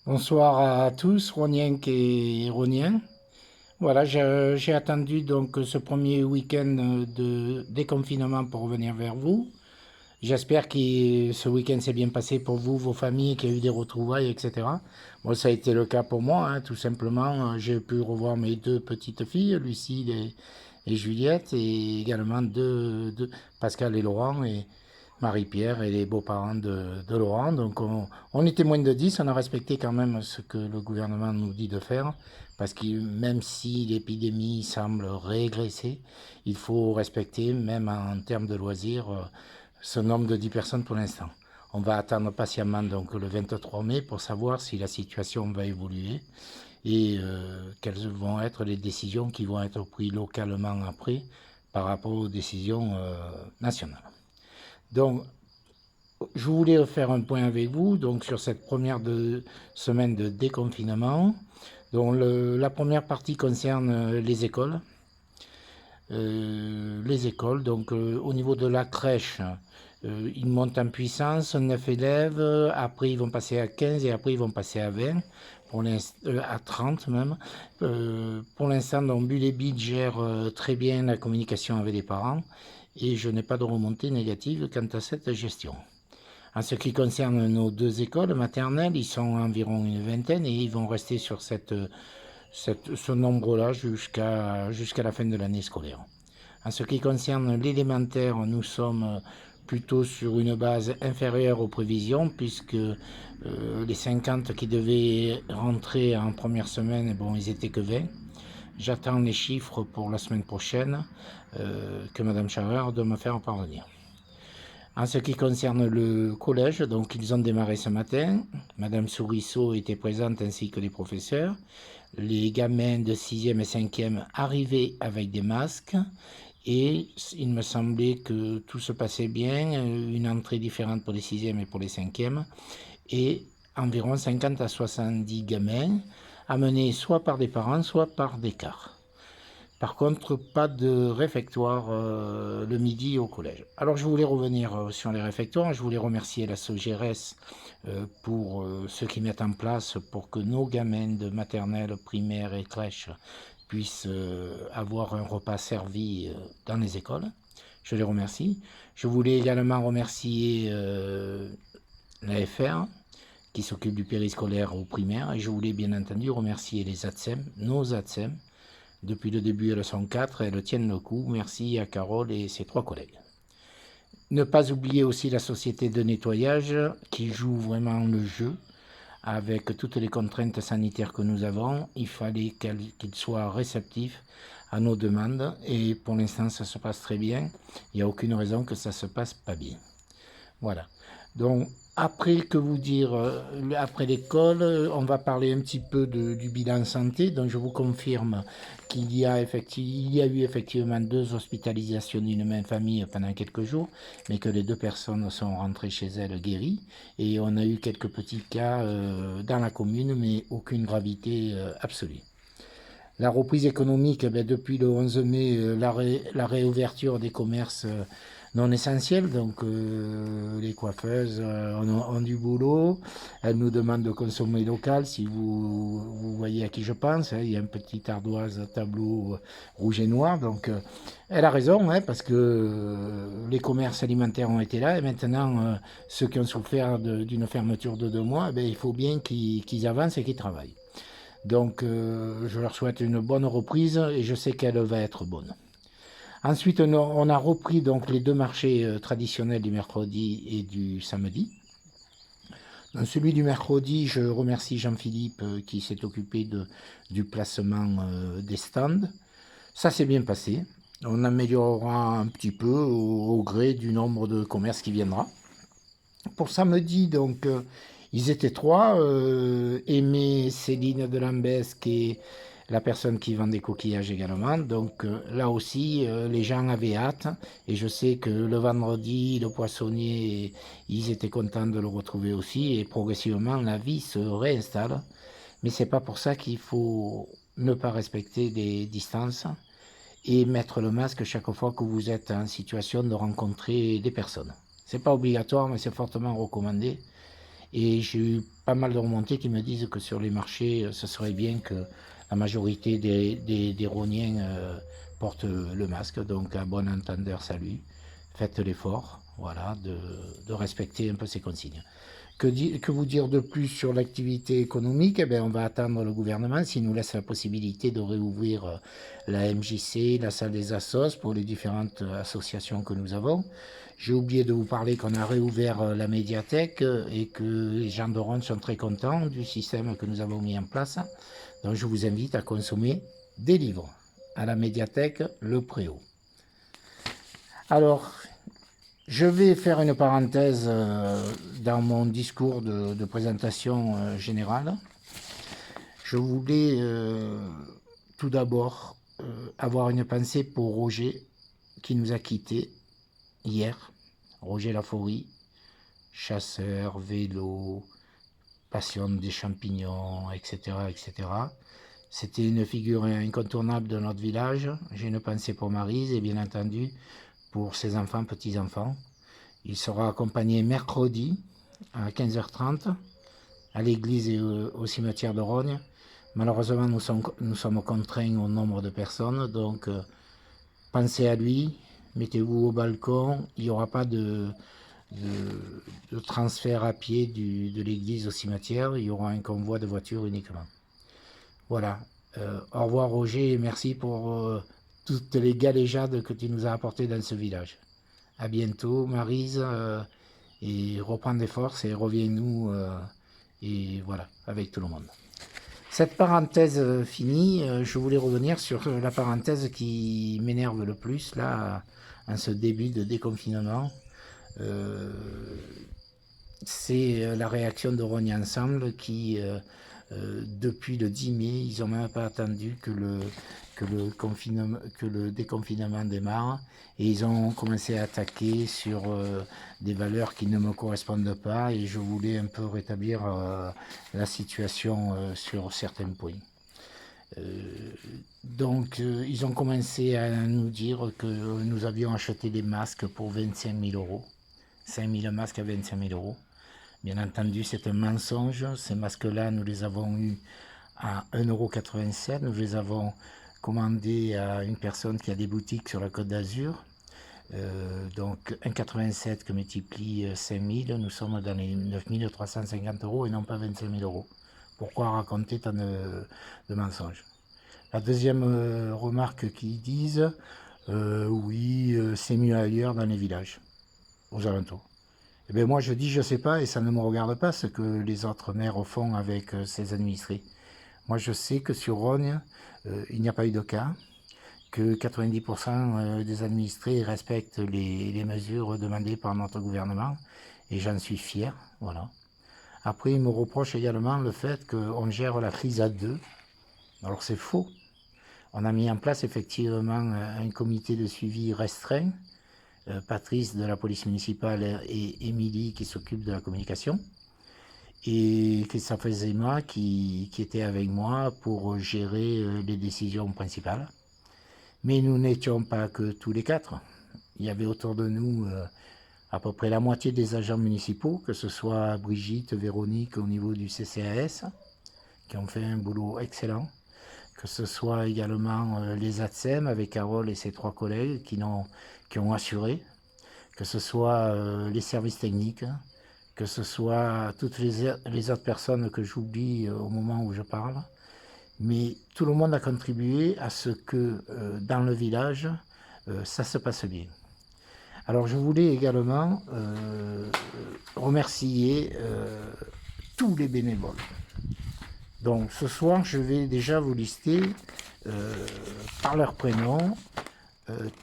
Bonsoir à tous, Ronienk et Ronien. Voilà, j'ai attendu donc ce premier week-end de déconfinement pour revenir vers vous. J'espère que ce week-end s'est bien passé pour vous, vos familles, qu'il y a eu des retrouvailles, etc. Moi, ça a été le cas pour moi, hein, tout simplement. J'ai pu revoir mes deux petites filles, Lucie et Juliette, et également Pascal et Laurent, et Marie-Pierre et les beaux-parents de Laurent. Donc on était moins de 10, on a respecté quand même ce que le gouvernement nous dit de faire, parce que même si l'épidémie semble régresser, il faut respecter, même en termes de loisirs, ce nombre de 10 personnes pour l'instant. On va attendre patiemment donc le 23 mai pour savoir si la situation va évoluer et quelles vont être les décisions qui vont être prises localement après par rapport aux décisions nationales. Donc, je voulais faire un point avec vous donc, sur cette semaine de déconfinement. Donc, la première partie concerne les écoles. Donc au niveau de la crèche, ils montent en puissance, 9 élèves, après ils vont passer à 15 et après ils vont passer à 20, à 30 même. Pour l'instant, donc Bullet gère très bien la communication avec les parents et je n'ai pas de remontée négative quant à cette gestion. En ce qui concerne nos deux écoles maternelles, ils sont environ une vingtaine et ils vont rester sur ce nombre-là jusqu'à la fin de l'année scolaire. En ce qui concerne l'élémentaire, nous sommes plutôt sur une base inférieure aux prévisions, puisque les 50 qui devaient rentrer en première semaine, bon, ils étaient que 20. J'attends les chiffres pour la semaine prochaine que Madame Charreur doit me faire parvenir. En ce qui concerne le collège, donc ils ont démarré ce matin. Madame Sourisseau était présente ainsi que les professeurs. Les gamins de 6e et 5e arrivaient avec des masques. Et il me semblait que tout se passait bien, une entrée différente pour les 6e et pour les 5e, et environ 50 à 70 gamins, amenés soit par des parents, soit par des cars. Par contre, pas de réfectoire le midi au collège. Alors je voulais revenir sur les réfectoires, je voulais remercier la SOGRS pour ce qu'ils mettent en place pour que nos gamins de maternelle, primaire et crèche puissent avoir un repas servi dans les écoles. Je les remercie. Je voulais également remercier l'AFR qui s'occupe du périscolaire au primaire et je voulais bien entendu remercier les ATSEM, nos ATSEM. Depuis le début, elles sont 4, elles tiennent le coup. Merci à Carole et ses 3 collègues. Ne pas oublier aussi la société de nettoyage qui joue vraiment le jeu avec toutes les contraintes sanitaires que nous avons. Il fallait qu'ils soient réceptifs à nos demandes et pour l'instant ça se passe très bien. Il n'y a aucune raison que ça ne se passe pas bien. Voilà. Donc, après que vous dire, après l'école, on va parler un petit peu du bilan santé. Donc, je vous confirme qu'il y a eu effectivement 2 hospitalisations d'une même famille pendant quelques jours, mais que les 2 personnes sont rentrées chez elles guéries. Et on a eu quelques petits cas dans la commune, mais aucune gravité absolue. La reprise économique, depuis le 11 mai, la réouverture des commerces non essentiels, donc les coiffeuses ont du boulot, elles nous demandent de consommer local, si vous voyez à qui je pense, hein, il y a un petit ardoise tableau rouge et noir, donc elle a raison, hein, parce que les commerces alimentaires ont été là, et maintenant ceux qui ont souffert d'une fermeture de 2 mois, il faut bien qu'ils avancent et qu'ils travaillent. Donc, je leur souhaite une bonne reprise et je sais qu'elle va être bonne. Ensuite, on a repris donc les 2 marchés traditionnels du mercredi et du samedi. Dans celui du mercredi, je remercie Jean-Philippe qui s'est occupé du placement des stands. Ça s'est bien passé. On améliorera un petit peu au gré du nombre de commerces qui viendra. Pour samedi, donc, ils étaient 3, Aimé, Céline de Lambesque et la personne qui vend des coquillages également. Donc là aussi, les gens avaient hâte. Et je sais que le vendredi, le poissonnier, ils étaient contents de le retrouver aussi. Et progressivement, la vie se réinstalle. Mais c'est pas pour ça qu'il faut ne pas respecter les distances et mettre le masque chaque fois que vous êtes en situation de rencontrer des personnes. C'est pas obligatoire, mais c'est fortement recommandé. Et j'ai eu pas mal de remontées qui me disent que sur les marchés, ce serait bien que la majorité des Rhôniens portent le masque. Donc à bon entendeur, salut. Faites l'effort, voilà, de respecter un peu ces consignes. Que vous dire de plus sur l'activité économique? Eh bien, on va attendre le gouvernement s'il nous laisse la possibilité de réouvrir la MJC, la salle des assos pour les différentes associations que nous avons. J'ai oublié de vous parler qu'on a réouvert la médiathèque et que les gens de Ronde sont très contents du système que nous avons mis en place. Donc je vous invite à consommer des livres à la médiathèque Le Préau. Alors, je vais faire une parenthèse dans mon discours de présentation générale. Je voulais tout d'abord avoir une pensée pour Roger qui nous a quittés hier. Roger Laforie, chasseur, vélo, passion des champignons, etc., etc. C'était une figure incontournable de notre village. J'ai une pensée pour Maryse et bien entendu pour ses enfants, petits-enfants. Il sera accompagné mercredi à 15h30 à l'église et au cimetière de Rognes. Malheureusement, nous sommes contraints au nombre de personnes, donc pensez à lui, mettez-vous au balcon. Il n'y aura pas de transfert à pied de l'église au cimetière, il y aura un convoi de voitures uniquement. Voilà. Au revoir Roger et merci pour toutes les galéjades que tu nous as apportées dans ce village. À bientôt Maryse et reprends des forces et reviens-nous et voilà, avec tout le monde. Cette parenthèse finie, je voulais revenir sur la parenthèse qui m'énerve le plus là, en ce début de déconfinement. C'est la réaction de Rognes Ensemble qui, depuis le 10 mai, ils n'ont même pas attendu que le déconfinement démarre et ils ont commencé à attaquer sur des valeurs qui ne me correspondent pas et je voulais un peu rétablir la situation sur certains points. Donc ils ont commencé à nous dire que nous avions acheté des masques pour 25 000 euros. 5 000 masques à 25 000 euros. Bien entendu, c'est un mensonge. Ces masques-là, nous les avons eus à 1,87 €. Nous les avons commandés à une personne qui a des boutiques sur la Côte d'Azur. Donc 1,87 que multiplie 5 000, nous sommes dans les 9 350 € et non pas 25 000 euros. Pourquoi raconter tant de mensonges? La deuxième remarque qu'ils disent, oui, c'est mieux ailleurs dans les villages, aux alentours. Eh bien moi je dis je sais pas et ça ne me regarde pas ce que les autres maires font avec ses administrés. Moi je sais que sur Rognes, il n'y a pas eu de cas, que 90% des administrés respectent les mesures demandées par notre gouvernement et j'en suis fier, voilà. Après ils me reprochent également le fait qu'on gère la crise à deux. Alors c'est faux. On a mis en place effectivement un comité de suivi restreint. Patrice de la police municipale et Émilie qui s'occupe de la communication et Christophe Zema qui était avec moi pour gérer les décisions principales. Mais nous n'étions pas que tous les quatre. Il y avait autour de nous à peu près la moitié des agents municipaux, que ce soit Brigitte, Véronique au niveau du CCAS, qui ont fait un boulot excellent, que ce soit également les ATSEM avec Carole et ses 3 collègues qui ont assuré, que ce soit les services techniques, que ce soit toutes les autres personnes que j'oublie au moment où je parle. Mais tout le monde a contribué à ce que dans le village, ça se passe bien. Alors je voulais également remercier tous les bénévoles. Donc ce soir, je vais déjà vous lister par leur prénom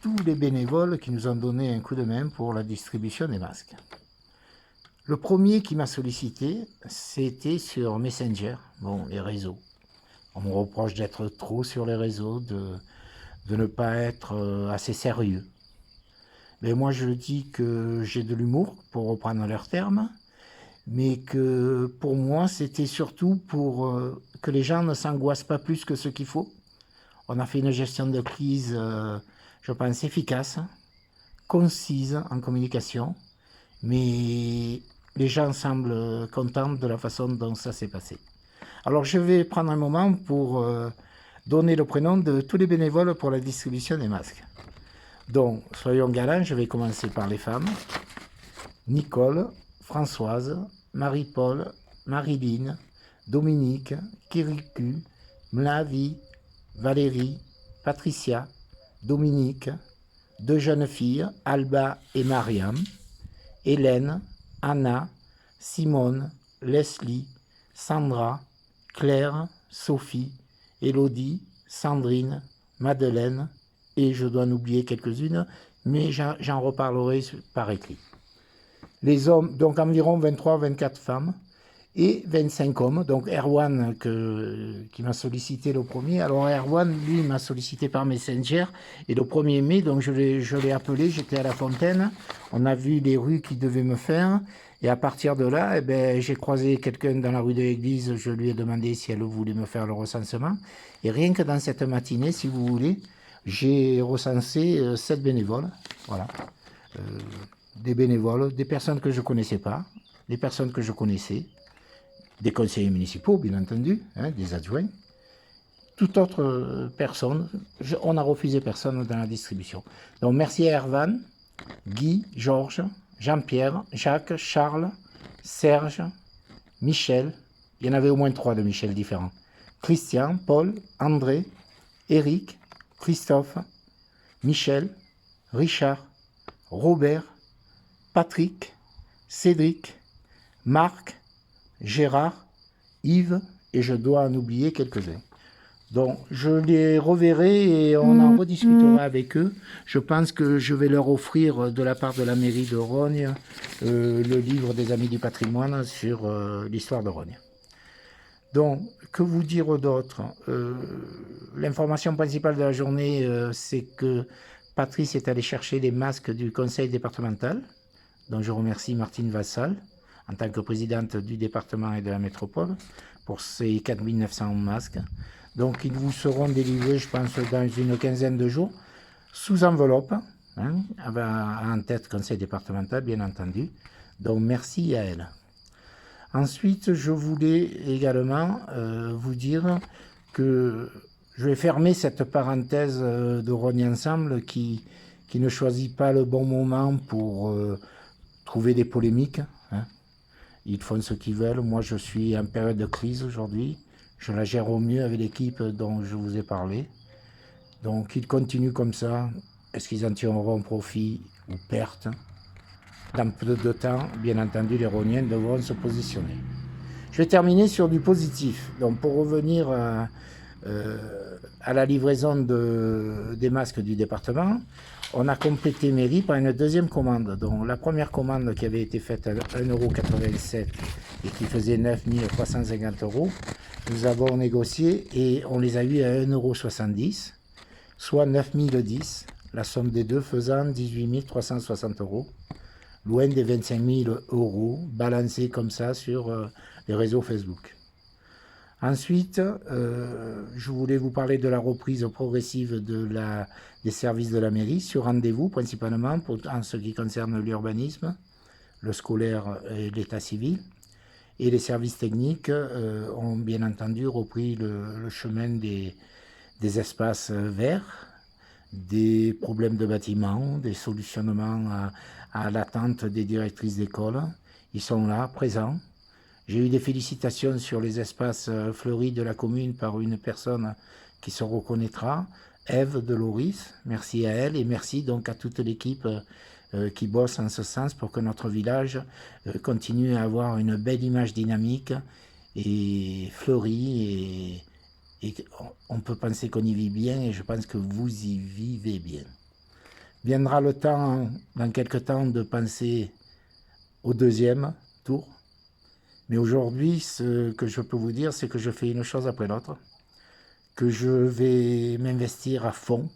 tous les bénévoles qui nous ont donné un coup de main pour la distribution des masques. Le premier qui m'a sollicité, c'était sur Messenger, bon, les réseaux. On me reproche d'être trop sur les réseaux, de ne pas être assez sérieux. Mais moi je dis que j'ai de l'humour, pour reprendre leurs termes, mais que pour moi c'était surtout pour que les gens ne s'angoissent pas plus que ce qu'il faut. On a fait une gestion de crise, je pense, efficace, concise en communication, mais les gens semblent contents de la façon dont ça s'est passé. Alors je vais prendre un moment pour donner le prénom de tous les bénévoles pour la distribution des masques. Donc, soyons galants, je vais commencer par les femmes. Nicole, Françoise, Marie-Paul, Marilyn, Dominique, Kirikou, Mlavi, Valérie, Patricia, Dominique, deux jeunes filles, Alba et Mariam, Hélène, Anna, Simone, Leslie, Sandra, Claire, Sophie, Élodie, Sandrine, Madeleine, et je dois en oublier quelques-unes, mais j'en reparlerai par écrit. Les hommes, donc environ 23-24 femmes, et 25 hommes. Donc Erwan qui m'a sollicité le premier. Alors Erwan, lui, m'a sollicité par Messenger. Et le 1er mai, donc je l'ai appelé, j'étais à la fontaine. On a vu les rues qu'il devait me faire. Et à partir de là, eh ben, j'ai croisé quelqu'un dans la rue de l'église. Je lui ai demandé si elle voulait me faire le recensement. Et rien que dans cette matinée, si vous voulez, j'ai recensé 7 bénévoles. Voilà. Des bénévoles, des personnes que je ne connaissais pas, des personnes que je connaissais, des conseillers municipaux, bien entendu, hein, des adjoints, toute autre personne. On n'a refusé personne dans la distribution. Donc merci à Erwan, Guy, Georges, Jean-Pierre, Jacques, Charles, Serge, Michel. Il y en avait au moins 3 de Michel différents. Christian, Paul, André, Eric, Christophe, Michel, Richard, Robert, Patrick, Cédric, Marc, Gérard, Yves, et je dois en oublier quelques-uns. Donc, je les reverrai et on en rediscutera avec eux. Je pense que je vais leur offrir, de la part de la mairie de Rognes, le livre des Amis du patrimoine sur l'histoire de Rognes. Donc, que vous dire d'autre? L'information principale de la journée, c'est que Patrice est allé chercher les masques du conseil départemental, dont je remercie Martine Vassal, en tant que présidente du département et de la métropole, pour ces 4900 masques. Donc, ils vous seront délivrés, je pense, dans une quinzaine de jours, sous enveloppe, hein, en tête conseil départemental, bien entendu. Donc, merci à elle. Ensuite, je voulais également vous dire que je vais fermer cette parenthèse de Rognes Ensemble qui ne choisit pas le bon moment pour trouver des polémiques, hein. Ils font ce qu'ils veulent. Moi, je suis en période de crise aujourd'hui. Je la gère au mieux avec l'équipe dont je vous ai parlé. Donc, ils continuent comme ça. Est-ce qu'ils en tireront profit ou perte? Dans peu de temps, bien entendu, les Rogniens devront se positionner. Je vais terminer sur du positif. Donc, pour revenir à la livraison des masques du département, on a complété mairie par une deuxième commande. Donc, la première commande qui avait été faite à 1,87 € et qui faisait 9 350 €, nous avons négocié et on les a eu à 1,70 €, soit 9 010, la somme des deux faisant 18 360 €, loin des 25 000 € balancés comme ça sur les réseaux Facebook. Ensuite, je voulais vous parler de la reprise progressive des services de la mairie sur rendez-vous, principalement en ce qui concerne l'urbanisme, le scolaire et l'état civil. Et les services techniques ont bien entendu repris le chemin des espaces verts, des problèmes de bâtiments, des solutionnements à l'attente des directrices d'école. Ils sont là, présents. J'ai eu des félicitations sur les espaces fleuris de la commune par une personne qui se reconnaîtra, Ève de Loris. Merci à elle et merci donc à toute l'équipe qui bosse en ce sens pour que notre village continue à avoir une belle image dynamique et fleurie. Et on peut penser qu'on y vit bien et je pense que vous y vivez bien. Viendra le temps, dans quelques temps, de penser au deuxième tour. Mais aujourd'hui, ce que je peux vous dire, c'est que je fais une chose après l'autre, que je vais m'investir à fond,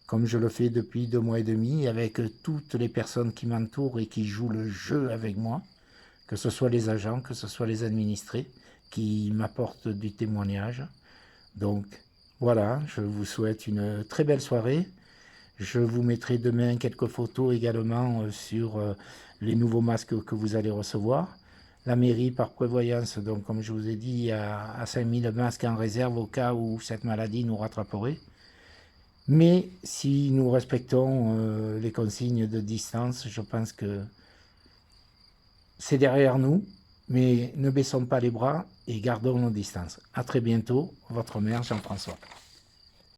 comme je le fais depuis 2 mois et demi, avec toutes les personnes qui m'entourent et qui jouent le jeu avec moi, que ce soit les agents, que ce soit les administrés, qui m'apportent du témoignage. Donc voilà, je vous souhaite une très belle soirée. Je vous mettrai demain quelques photos également sur les nouveaux masques que vous allez recevoir. La mairie, par prévoyance, donc comme je vous ai dit, a 5000 masques en réserve au cas où cette maladie nous rattraperait. Mais si nous respectons les consignes de distance, je pense que c'est derrière nous, mais ne baissons pas les bras et gardons nos distances. À très bientôt, votre maire Jean-François.